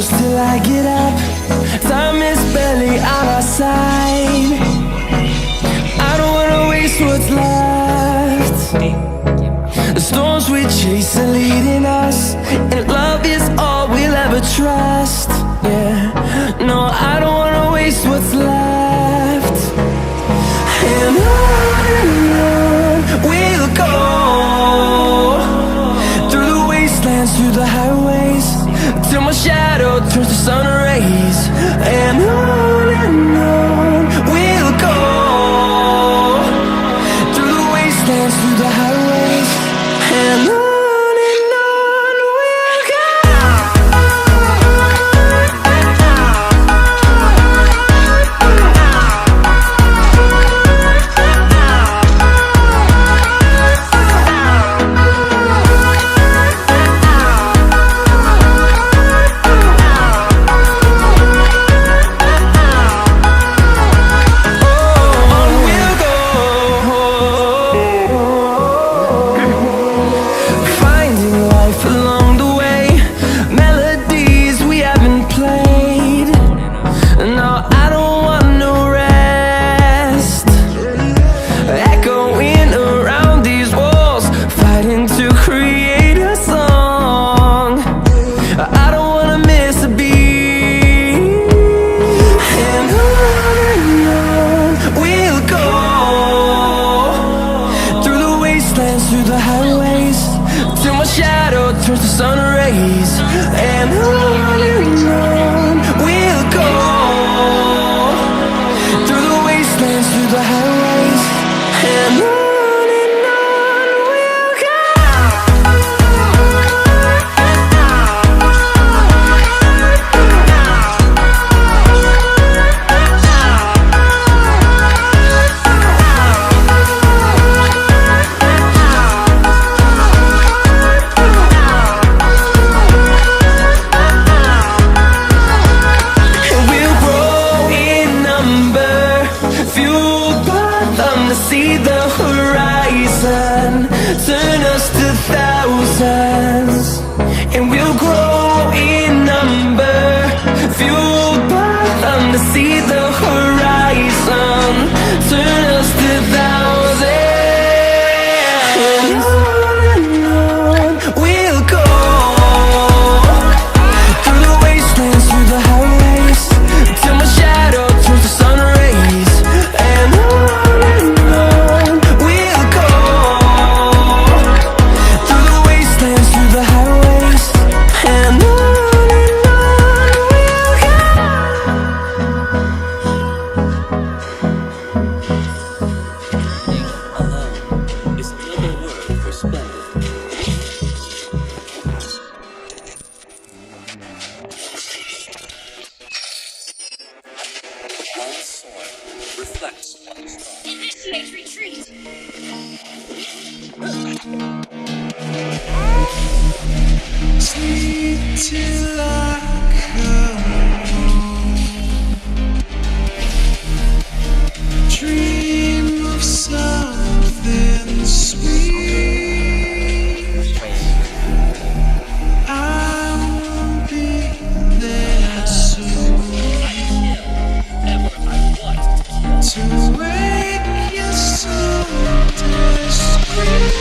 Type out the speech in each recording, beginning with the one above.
Till I get up, time is barely on our side. I don't wanna waste what's left. The storms we chase are leading us, and love is all we'll ever trust. Yeah, no, I don't wanna waste what's left. And on we'll go, through the wastelands, through the highways, till my shadow turns to sun rays. And on we'll go, through the wastelands, through the highways, and on we'll go. Through the highways, till my shadow turns to sun rays. And on we'll go, through the wastelands, through the highways, and on we'll go. See the horizon, turn us to thousands, and we'll grow in number, fueled by them. To see the horizon, turn us to thousands, and on we'll go, through the wastelands, through the highways, till my shadow turns to sun rays. And initiate retreat. Sleep till I come home. Dream of something sweet. I won't be there soon to wake you so discreet.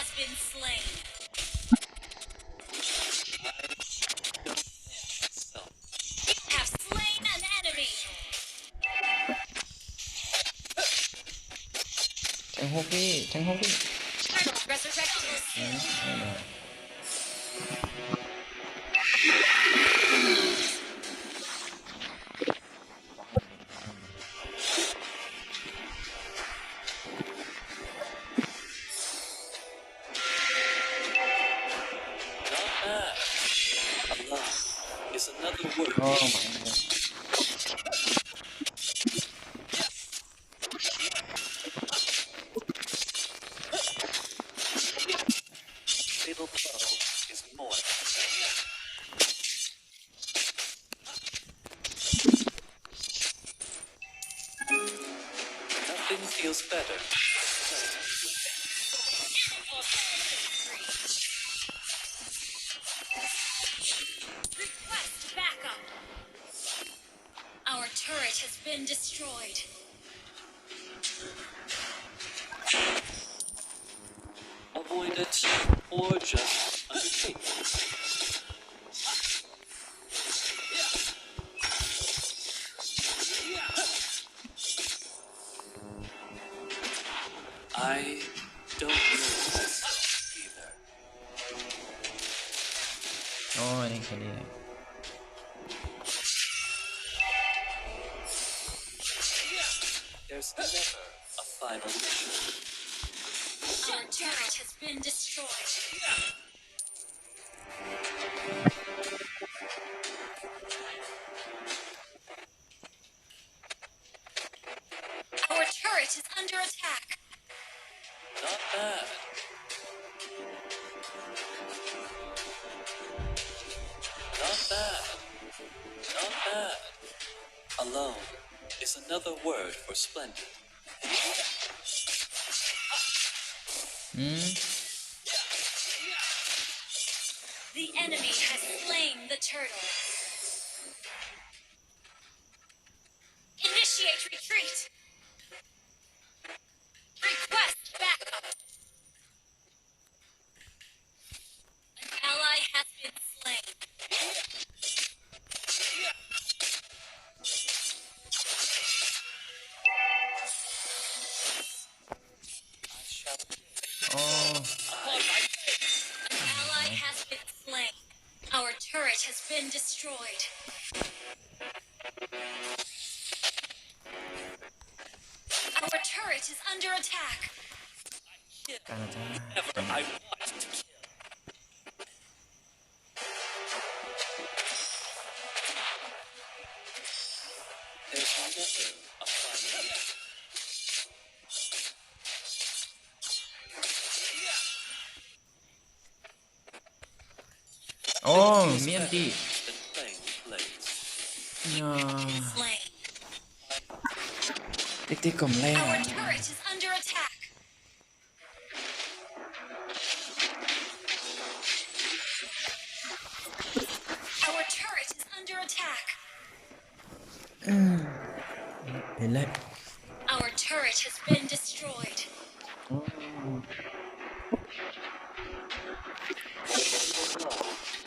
has been slain. You have slain an enemy. แทงฮกพี่แทงฮกพี่ Turtle resurrected. ไม่ได้ Allah is another word. โอ้หมา Fatal blow is more. Nothing feels better. Request backup. Our turret has been destroyed. Avoid it or just undertake it. I don't know myself either. โอ้ยนี่แค่นี้ There's never a final mission. Our turret has been destroyed. Our turret is under attack. Not bad. Not bad. Not bad. Alone is another word for splendid. อืม The enemy has slain the turtle. Initiate retreat. Request backup. An ally has been slain. I shall โอ้ An ally has been slain. Our turret has been destroyed. Our turret is under attack. การจ้า never I want to kill. There's never a final mission. โอ้เมียนตี Been playing with blades. ย่า Slain. ติ๊กติ๊กกลมแรก Our turret is under attack. Our turret is under attack. เห็นแล้ว Our turret has been destroyed.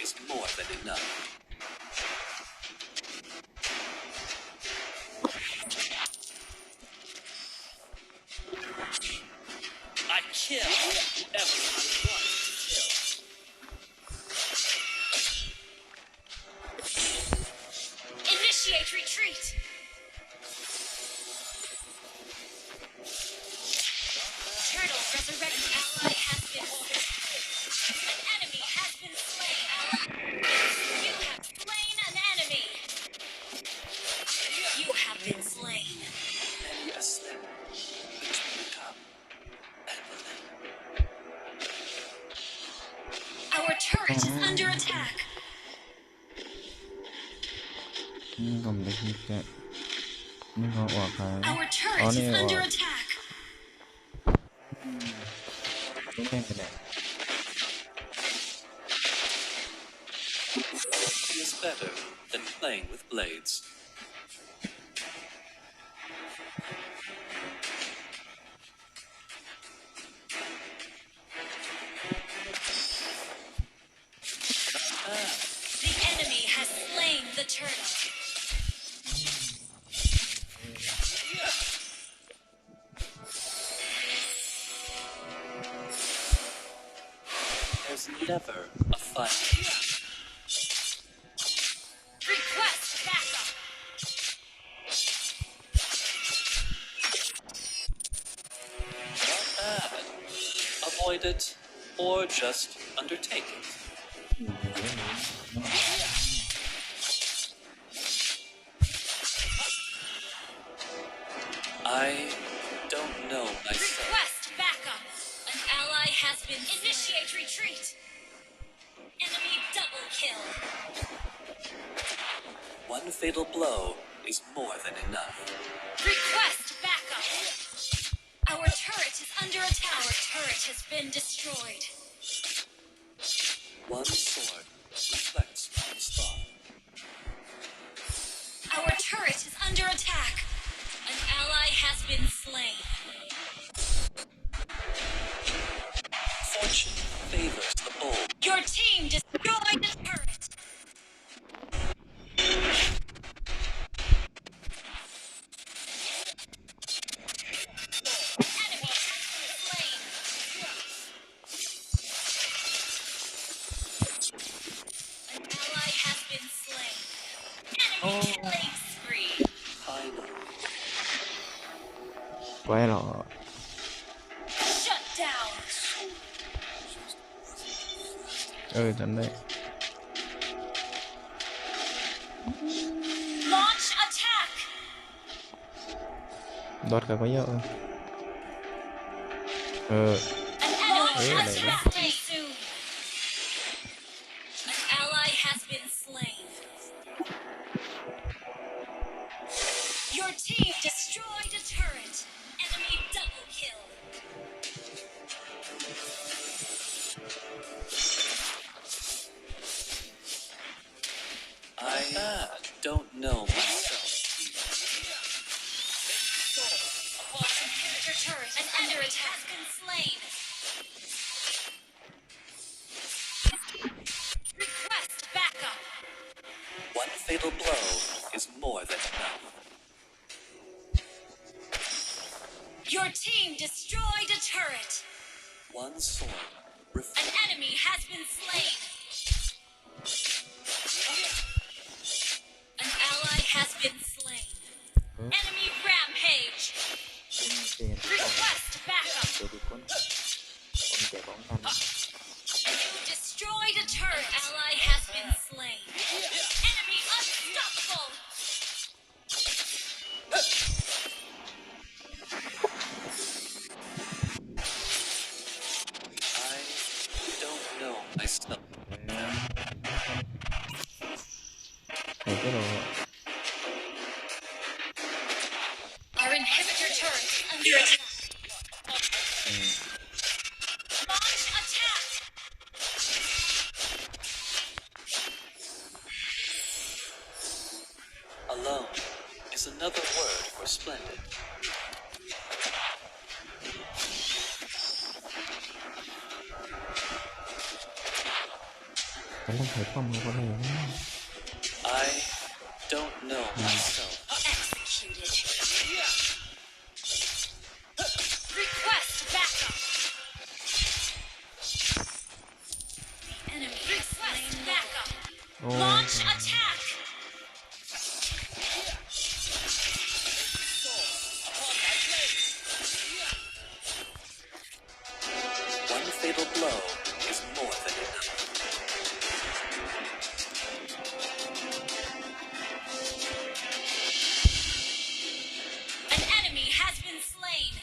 Is more than enough. I kill whoever I want to kill. Initiate retreat. Turtle resurrected ally has been slain. An enemy has been slain. You have slain an enemy. You have been slain. Many a slip between the cup and the lip. Our turret is under attack. นี่ผมได้คลิปแกนี่เขาออกใคร Our turret Oh, is no, under oh. attack. ต้องแข่งกันแหละ Is better than playing with blades. never a fight. Request backup. Not bad. Avoid it, or just undertake it. I don't know myself. Request backup. An ally has been. Initiate retreat. Enemy double kill. One fatal blow is more than enough. Request backup. Our turret is under attack. Our turret has been destroyed. One sword reflects one's thought. Our turret is under attack. An ally has been slain. Fortune favors the bold. Your team destroyed the turret. Enemy has been slain. An ally has been slain. Enemy killing spree. Finally, quái lọ. Shut down. Đánh đấy. Launch attack. Đọt cả có nhớ. An enemy Ê, has này been đó. slain soon. An ally has been slain. Your team destroyed a turret. Enemy double kill. I don't know myself. Inhibitor turret is under attack. Has been slain. Request backup. One fatal blow is more than enough. Your team destroyed a turret. One sword An reflects. enemy has been slain. An ally has been slain. Enemy rampage. Request backup. You destroyed a turret. Ally has been slain. Enemy unstoppable. I don't know myself. Này cái đồ. Our inhibitor turret is under attack. Launch attack. Alone is another word for splendid. Phải không phải không có này nhá. I don't know myself. Executed. Request backup. The enemy has slain backup. Ô, Launch attack. One fatal blow is more than enough. An enemy has been slain.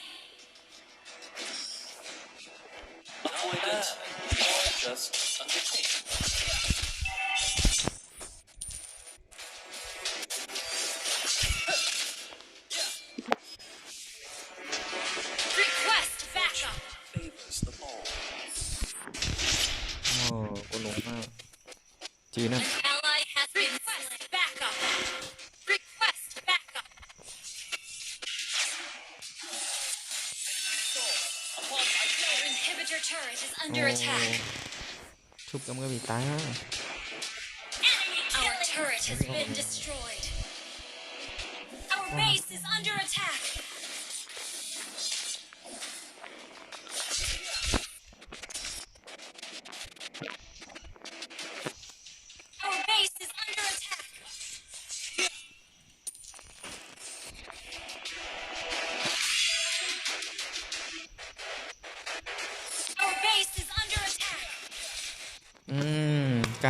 Avoid it, or just undertake it. Request backup. Favors the bold. cô lủng ha. Chị nè. An ally has been slain. Backup. Request backup. Our inhibitor turret is under attack. Chúc cho mọi người bị tái ha. Our turret has been destroyed. Our base is under attack.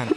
กันอะ